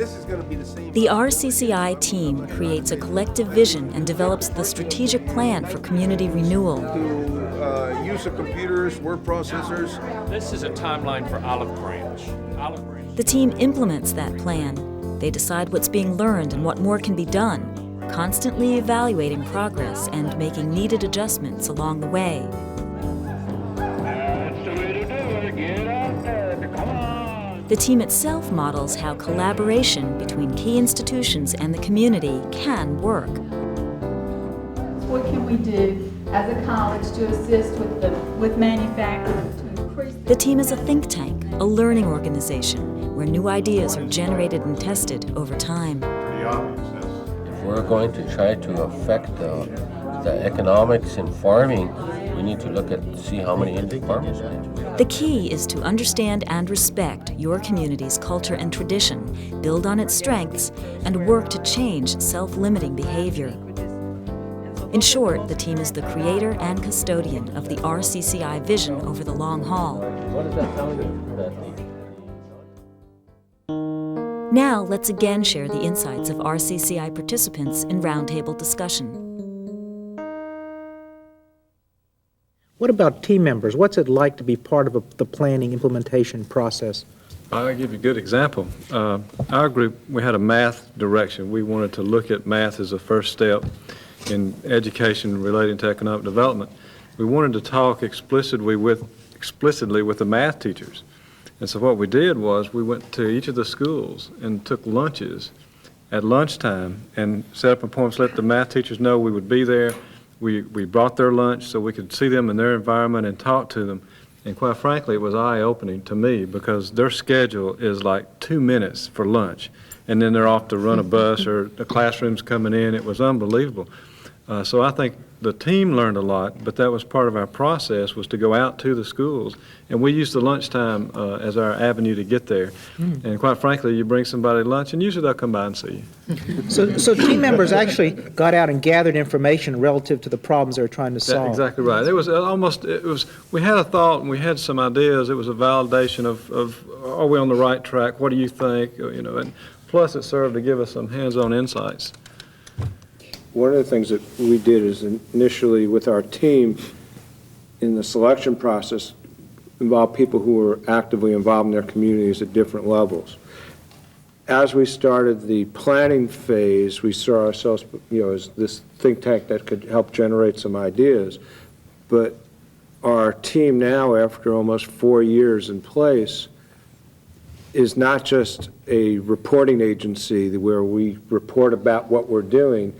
this is going to be the same. The RCCI team creates a collective vision and develops the strategic plan for community renewal. To use of computers, word processors. This is a timeline for Olive Branch. The team implements that plan. They decide what's being learned and what more can be done, constantly evaluating progress and making needed adjustments along the way. The team itself models how collaboration between key institutions and the community can work. What can we do as a college to assist with manufacturing to increase The team is a think tank, a learning organization, where new ideas are generated and tested over time. If we're going to try to affect the economics in farming, we need to look at see how many Indian farmers we have. The key is to understand and respect your community's culture and tradition, build on its strengths, and work to change self-limiting behavior. In short, the team is the creator and custodian of the RCCI vision over the long haul. What does that tell you? Now, let's again share the insights of RCCI participants in roundtable discussion. What about team members? What's it like to be part of the planning implementation process? I'll give you a good example. Our group, we had a math direction. We wanted to look at math as a first step in education relating to economic development. We wanted to talk explicitly with the math teachers. And so what we did was we went to each of the schools and took lunches at lunchtime and set up appointments, let the math teachers know we would be there. We brought their lunch so we could see them in their environment and talk to them. And quite frankly, it was eye-opening to me because their schedule is like 2 minutes for lunch. And then they're off to run a bus or the classroom's coming in. It was unbelievable. So I think the team learned a lot, but that was part of our process, was to go out to the schools. And we used the lunchtime as our avenue to get there. And quite frankly, you bring somebody lunch, and usually they'll come by and see you. So team members actually got out and gathered information relative to the problems they were trying to solve. That's exactly right. It was we had a thought and we had some ideas. It was a validation of are we on the right track? What do you think? And plus it served to give us some hands-on insights. One of the things that we did is initially with our team in the selection process involved people who were actively involved in their communities at different levels. As we started the planning phase, we saw ourselves, as this think tank that could help generate some ideas. But our team now, after almost 4 years in place, is not just a reporting agency where we report about what we're doing.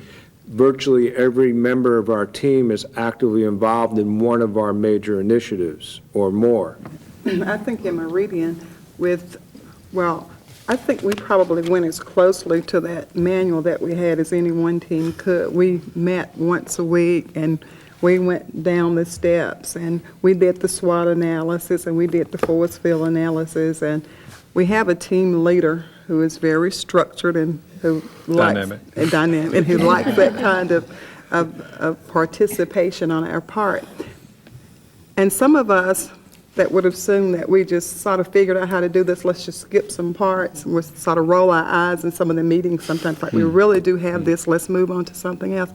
Virtually every member of our team is actively involved in one of our major initiatives or more. I think in Meridian I think we probably went as closely to that manual that we had as any one team could. We met once a week and we went down the steps and we did the SWOT analysis and we did the force field analysis, and we have a team leader who is very structured and who dynamic and who likes that kind of participation on our part. And some of us that would assume that we just sort of figured out how to do this, let's just skip some parts, and we sort of roll our eyes in some of the meetings sometimes, like we really do have this, let's move on to something else.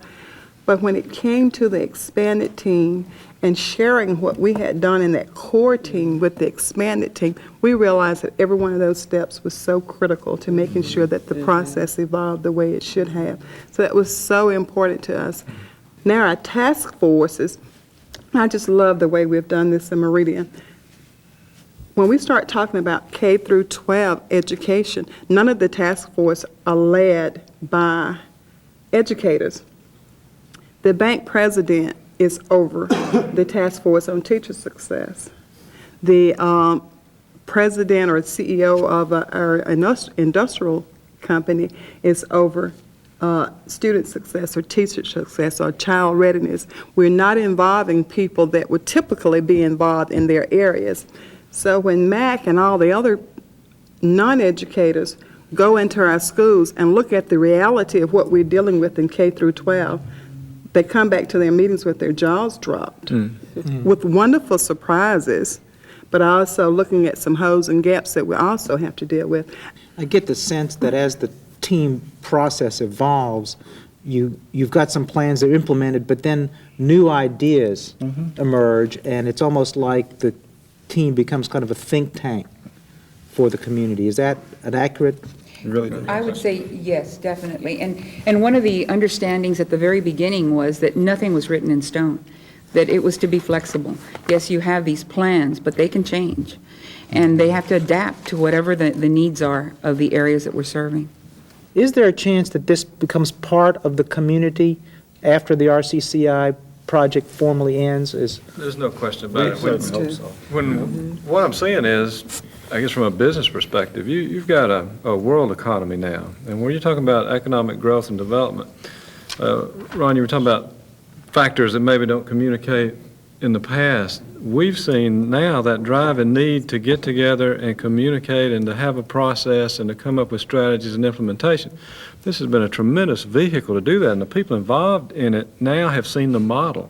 But when it came to the expanded team and sharing what we had done in that core team with the expanded team, we realized that every one of those steps was so critical to making sure that the process evolved the way it should have. So that was so important to us. Now our task forces, I just love the way we've done this in Meridian. When we start talking about K through 12 education, none of the task force are led by educators. The bank president is over the task force on teacher success. The president or CEO of our industrial company is over student success or teacher success or child readiness. We're not involving people that would typically be involved in their areas. So when MAC and all the other non-educators go into our schools and look at the reality of what we're dealing with in K through 12, they come back to their meetings with their jaws dropped, with wonderful surprises, but also looking at some holes and gaps that we also have to deal with. I get the sense that as the team process evolves, you've got some plans that are implemented, but then new ideas emerge, and it's almost like the team becomes kind of a think tank for the community. Is that an accurate? I would say yes, definitely. And one of the understandings at the very beginning was that nothing was written in stone, that it was to be flexible. Yes, you have these plans, but they can change, and they have to adapt to whatever the needs are of the areas that we're serving. Is there a chance that this becomes part of the community after the RCCI project formally ends? There's no question about it. We certainly hope so. What I'm saying is, I guess from a business perspective, you've got a world economy now, and when you're talking about economic growth and development, Ron, you were talking about factors that maybe don't communicate in the past. We've seen now that drive and need to get together and communicate and to have a process and to come up with strategies and implementation. This has been a tremendous vehicle to do that, and the people involved in it now have seen the model.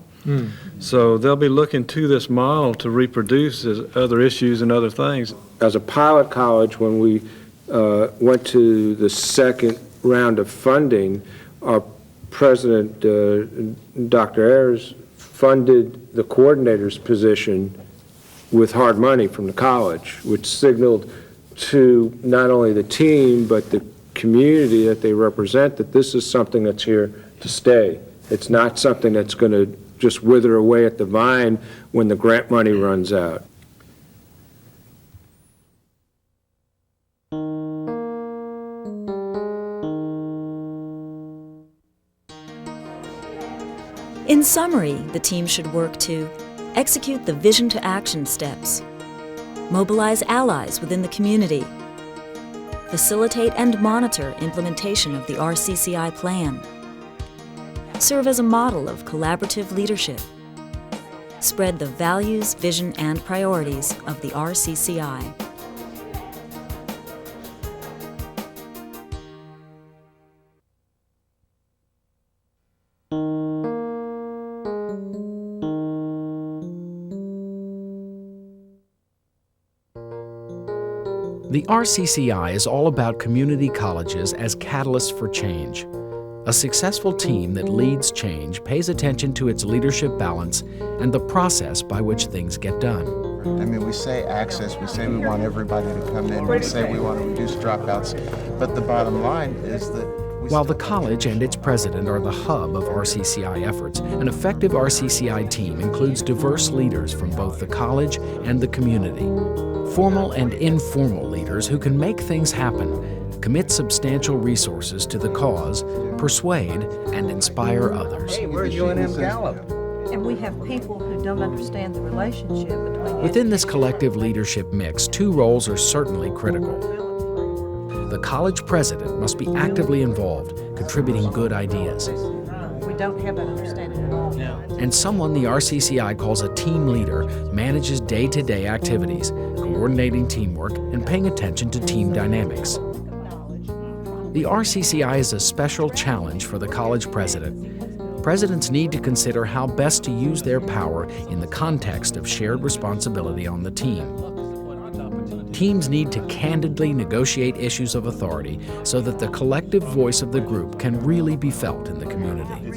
So they'll be looking to this model to reproduce as other issues and other things. As a pilot college, when we went to the second round of funding, our president, Dr. Ayers, funded the coordinator's position with hard money from the college, which signaled to not only the team but the community that they represent that this is something that's here to stay. It's not something that's going to just wither away at the vine when the grant money runs out. In summary, the team should work to execute the vision to action steps, mobilize allies within the community, facilitate and monitor implementation of the RCCI plan, serve as a model of collaborative leadership, spread the values, vision, and priorities of the RCCI. The RCCI is all about community colleges as catalysts for change. A successful team that leads change pays attention to its leadership balance and the process by which things get done. I mean, we say access, we say we want everybody to come in, we say we want to reduce dropouts, but the bottom line is that while the college and its president are the hub of RCCI efforts, an effective RCCI team includes diverse leaders from both the college and the community. Formal and informal leaders who can make things happen, commit substantial resources to the cause, persuade, and inspire others. Hey, we're UNM Gallup. And we have people who don't understand the relationship between... Within this collective leadership mix, two roles are certainly critical. The college president must be actively involved, contributing good ideas. We don't have that understanding at all. And someone the RCCI calls a team leader manages day-to-day activities, coordinating teamwork and paying attention to team dynamics. The RCCI is a special challenge for the college president. Presidents need to consider how best to use their power in the context of shared responsibility on the team. Teams need to candidly negotiate issues of authority so that the collective voice of the group can really be felt in the community.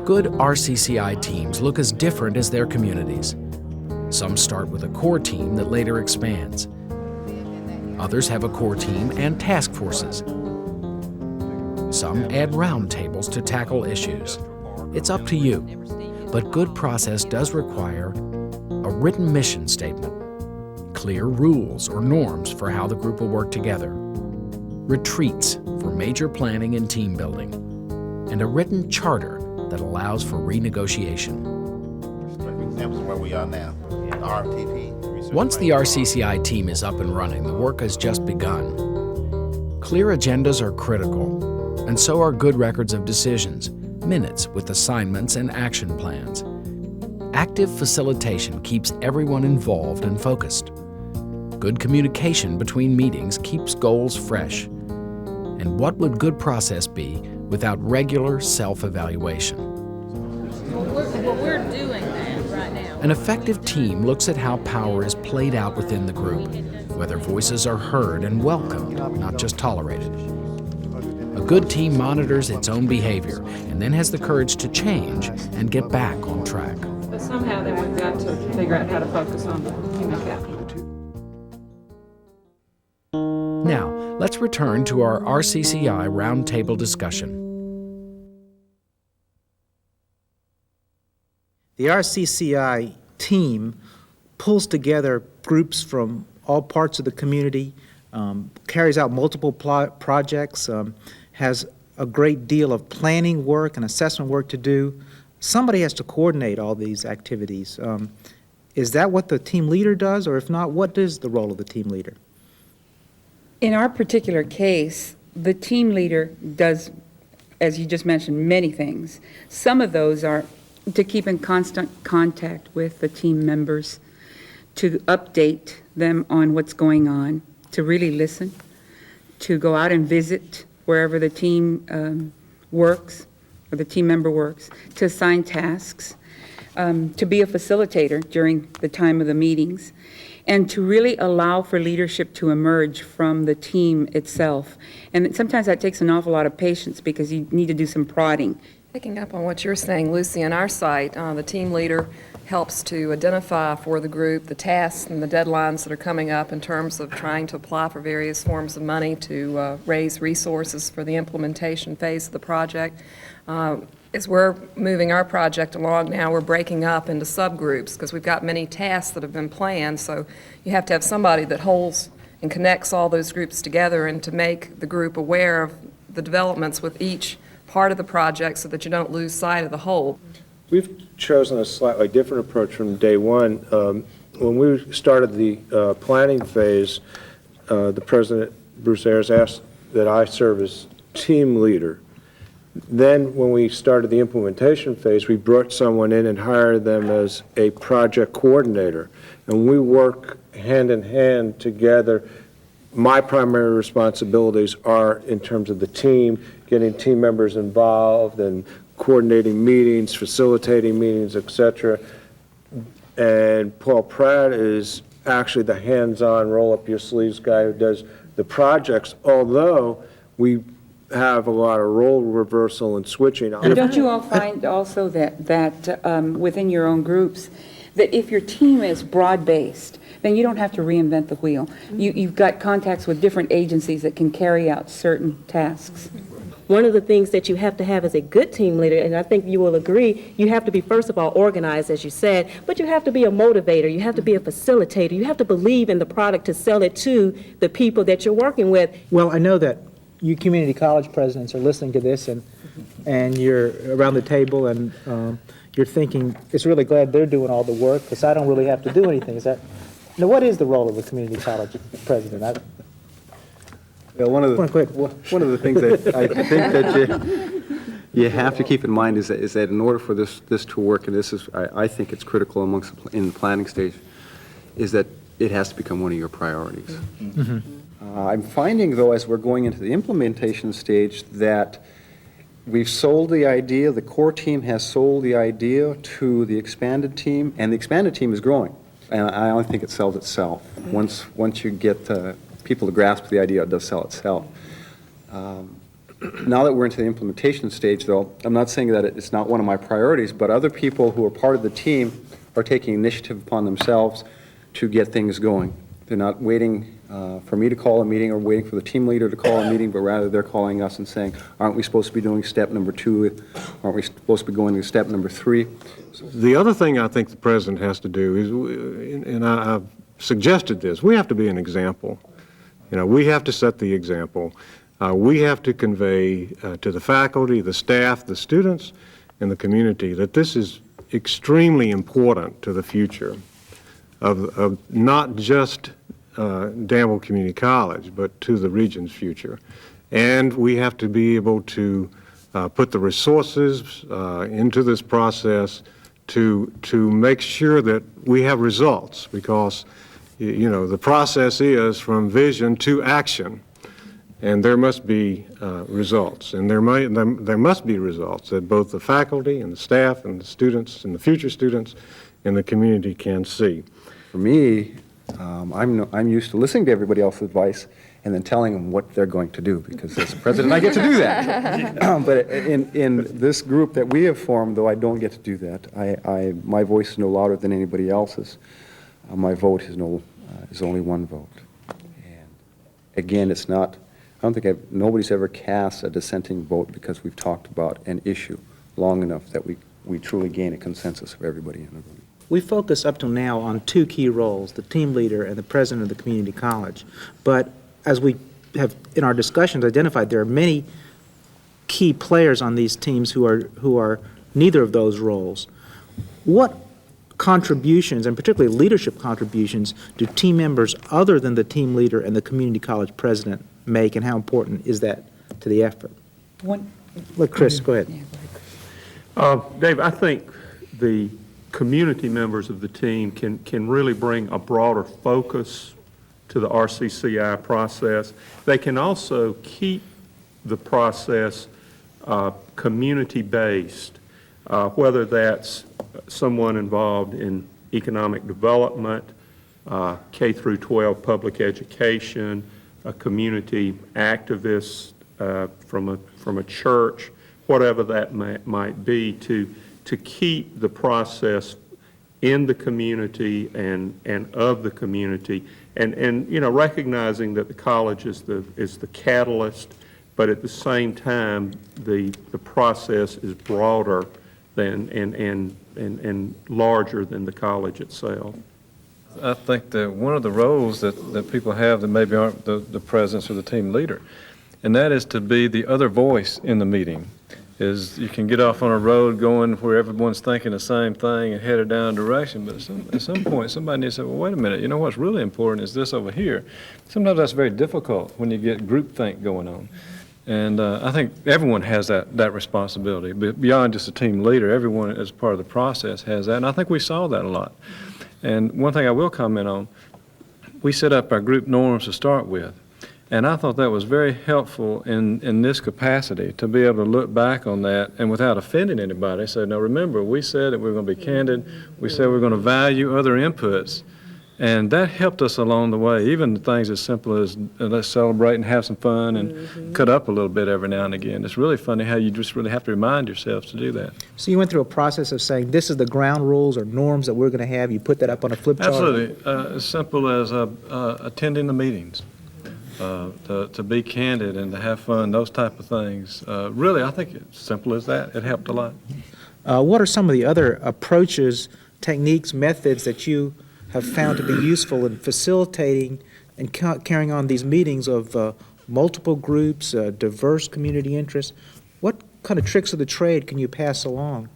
Good RCCI teams look as different as their communities. Some start with a core team that later expands. Others have a core team and task forces. Some add roundtables to tackle issues. It's up to you, but good process does require a written mission statement, clear rules or norms for how the group will work together, retreats for major planning and team building, and a written charter that allows for renegotiation. Examples of where we are now, RTP. Once the RCCI team is up and running, the work has just begun. Clear agendas are critical, and so are good records of decisions, minutes with assignments and action plans. Active facilitation keeps everyone involved and focused. Good communication between meetings keeps goals fresh. And what would good process be without regular self-evaluation? What we're doing that right now An effective team looks at how power is played out within the group, whether voices are heard and welcomed, not just tolerated. A good team monitors its own behavior and then has the courage to change and get back on track. But somehow then we've got to figure out how to focus on the human capital. Now, let's return to our RCCI roundtable discussion. The RCCI team pulls together groups from all parts of the community, carries out multiple projects, has a great deal of planning work and assessment work to do. Somebody has to coordinate all these activities. Is that what the team leader does, or if not, what is the role of the team leader? In our particular case, the team leader does, as you just mentioned, many things. Some of those are to keep in constant contact with the team members, to update them on what's going on, to really listen, to go out and visit wherever the team works or the team member works, to assign tasks, to be a facilitator during the time of the meetings, and to really allow for leadership to emerge from the team itself. And sometimes that takes an awful lot of patience because you need to do some prodding. Picking up on what you're saying, Lucy, on our site, the team leader helps to identify for the group the tasks and the deadlines that are coming up in terms of trying to apply for various forms of money to raise resources for the implementation phase of the project. As we're moving our project along now, we're breaking up into subgroups because we've got many tasks that have been planned, so you have to have somebody that holds and connects all those groups together and to make the group aware of the developments with each part of the project so that you don't lose sight of the whole. We've chosen a slightly different approach from day one. When we started the planning phase, the President, Bruce Ayers, asked that I serve as team leader. Then when we started the implementation phase, we brought someone in and hired them as a project coordinator. And we work hand in hand together. My primary responsibilities are in terms of the team, getting team members involved and coordinating meetings, facilitating meetings, etc. And Paul Pratt is actually the hands-on, roll-up-your-sleeves guy who does the projects, although we have a lot of role reversal and switching. And don't you all find also that within your own groups, that if your team is broad-based, then you don't have to reinvent the wheel. You've got contacts with different agencies that can carry out certain tasks. One of the things that you have to have as a good team leader, and I think you will agree, you have to be, first of all, organized, as you said, but you have to be a motivator, you have to be a facilitator, you have to believe in the product to sell it to the people that you're working with. Well, I know that you community college presidents are listening to this, and you're around the table, and you're thinking, it's really glad they're doing all the work, because I don't really have to do anything. Is that? Now, what is the role of a community college president? Well, one of the things that I think that you have to keep in mind is that in order for this to work, and this is I think it's critical in the planning stage, is that it has to become one of your priorities. Mm-hmm. I'm finding, though, as we're going into the implementation stage, that we've sold the idea, the core team has sold the idea to the expanded team, and the expanded team is growing. And I don't think it sells itself. Once you get people to grasp the idea, it does sell itself. Now that we're into the implementation stage, though, I'm not saying that it's not one of my priorities, but other people who are part of the team are taking initiative upon themselves to get things going. They're not waiting for me to call a meeting or waiting for the team leader to call a meeting, but rather they're calling us and saying, aren't we supposed to be doing step number 2? Aren't we supposed to be going to step number 3? The other thing I think the president has to do is, and I've suggested this, we have to be an example. You know, we have to set the example. We have to convey to the faculty, the staff, the students, and the community that this is extremely important to the future of not just Danville Community College, but to the region's future. And we have to be able to put the resources into this process to make sure that we have results, because you know the process is from vision to action, and there must be results, and there must be results that both the faculty and the staff and the students and the future students and the community can see. For me, I'm used to listening to everybody else's advice and then telling them what they're going to do, because as president, I get to do that. But in this group that we have formed, though I don't get to do that, my voice is no louder than anybody else's. My vote is only one vote. And again, it's not, I don't think nobody's ever cast a dissenting vote because we've talked about an issue long enough that we truly gain a consensus of everybody in the room. We focus up till now on two key roles, the team leader and the president of the community college. But as we have in our discussions identified, there are many key players on these teams who are neither of those roles. What contributions, and particularly leadership contributions, do team members other than the team leader and the community college president make, and how important is that to the effort? Let Chris, go ahead. Dave, I think the community members of the team can really bring a broader focus to the RCCI process. They can also keep the process community-based, whether that's someone involved in economic development, K through 12 public education, a community activist from a church, whatever that might be, to keep the process in the community and of the community, and you know, recognizing that the college is the catalyst, but at the same time the process is broader than and larger than the college itself. I think that one of the roles that people have that maybe aren't the presidents or the team leader, and that is to be the other voice in the meeting. Is you can get off on a road going where everyone's thinking the same thing and headed down a direction, but at some point somebody needs to say, well, wait a minute, you know what's really important is this over here. Sometimes that's very difficult when you get groupthink going on. And I think everyone has that responsibility. Beyond just a team leader, everyone as part of the process has that, and I think we saw that a lot. And one thing I will comment on, we set up our group norms to start with. And I thought that was very helpful in this capacity, to be able to look back on that and without offending anybody say, now remember, we said that we were going to be candid, we said we were going to value other inputs, and that helped us along the way, even things as simple as let's celebrate and have some fun and cut up a little bit every now and again. It's really funny how you just really have to remind yourselves to do that. So you went through a process of saying, this is the ground rules or norms that we're going to have. You put that up on a flip chart? Absolutely. As simple as attending the meetings. To be candid and to have fun, those type of things. Really, I think it's simple as that. It helped a lot. What are some of the other approaches, techniques, methods that you have found to be useful in facilitating and carrying on these meetings of multiple groups, diverse community interests? What kind of tricks of the trade can you pass along?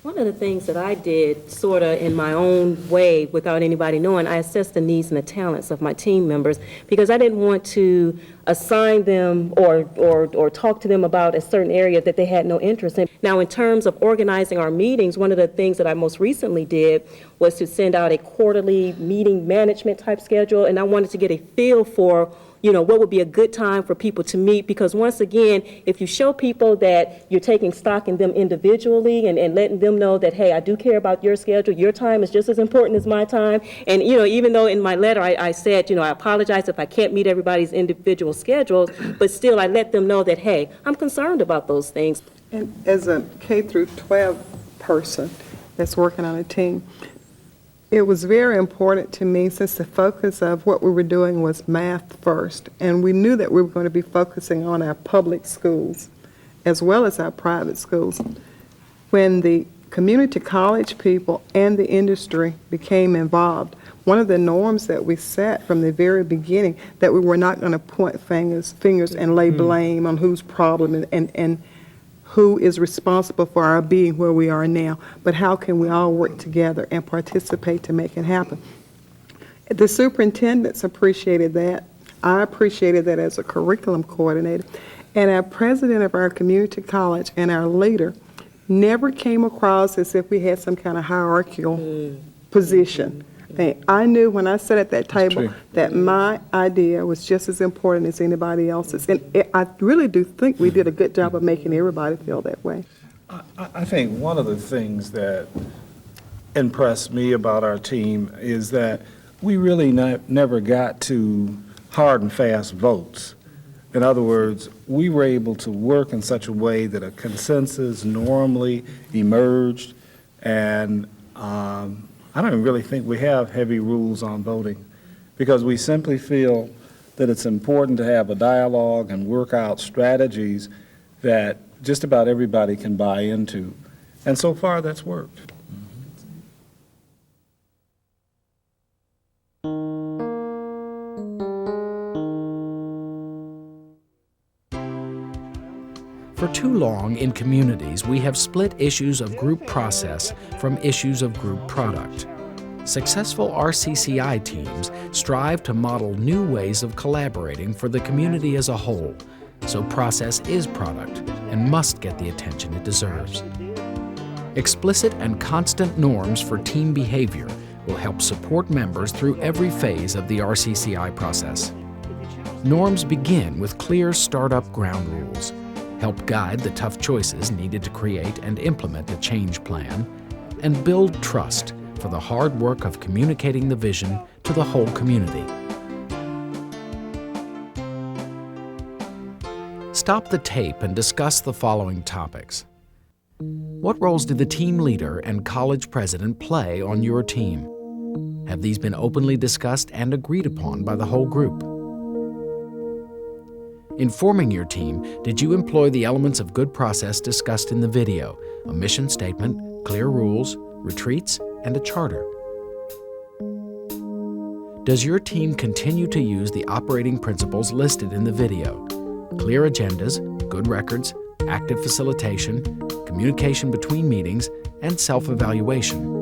One of the things that I did sort of in my own way without anybody knowing, I assessed the needs and the talents of my team members, because I didn't want to assign them or talk to them about a certain area that they had no interest in. Now, in terms of organizing our meetings, one of the things that I most recently did was to send out a quarterly meeting management type schedule, and I wanted to get a feel for what would be a good time for people to meet, because once again, if you show people that you're taking stock in them individually and letting them know that, hey, I do care about your schedule, your time is just as important as my time, and even though in my letter I said, I apologize if I can't meet everybody's individual schedules, but still I let them know that, hey, I'm concerned about those things. And as a K through 12 person that's working on a team, it was very important to me, since the focus of what we were doing was math first, and we knew that we were going to be focusing on our public schools as well as our private schools. When the community college people and the industry became involved, one of the norms that we set from the very beginning, that we were not going to point fingers and lay blame on whose problem and who is responsible for our being where we are now, but how can we all work together and participate to make it happen. The superintendents appreciated that. I appreciated that as a curriculum coordinator. And our president of our community college and our leader never came across as if we had some kind of hierarchical position. I knew when I sat at that table that my idea was just as important as anybody else's. And I really do think we did a good job of making everybody feel that way. I think one of the things that impressed me about our team is that we really never got to hard and fast votes. In other words, we were able to work in such a way that a consensus normally emerged, and I don't really think we have heavy rules on voting, because we simply feel that it's important to have a dialogue and work out strategies that just about everybody can buy into. And so far, that's worked. For too long in communities, we have split issues of group process from issues of group product. Successful RCCI teams strive to model new ways of collaborating for the community as a whole, so process is product and must get the attention it deserves. Explicit and constant norms for team behavior will help support members through every phase of the RCCI process. Norms begin with clear startup ground rules, help guide the tough choices needed to create and implement a change plan, and build trust for the hard work of communicating the vision to the whole community. Stop the tape and discuss the following topics. What roles did the team leader and college president play on your team? Have these been openly discussed and agreed upon by the whole group? In forming your team, did you employ the elements of good process discussed in the video, a mission statement, clear rules, retreats, and a charter? Does your team continue to use the operating principles listed in the video? Clear agendas, good records, active facilitation, communication between meetings, and self-evaluation.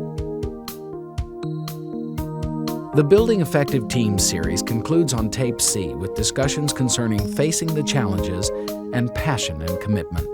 The Building Effective Teams series concludes on Tape C with discussions concerning facing the challenges and passion and commitment.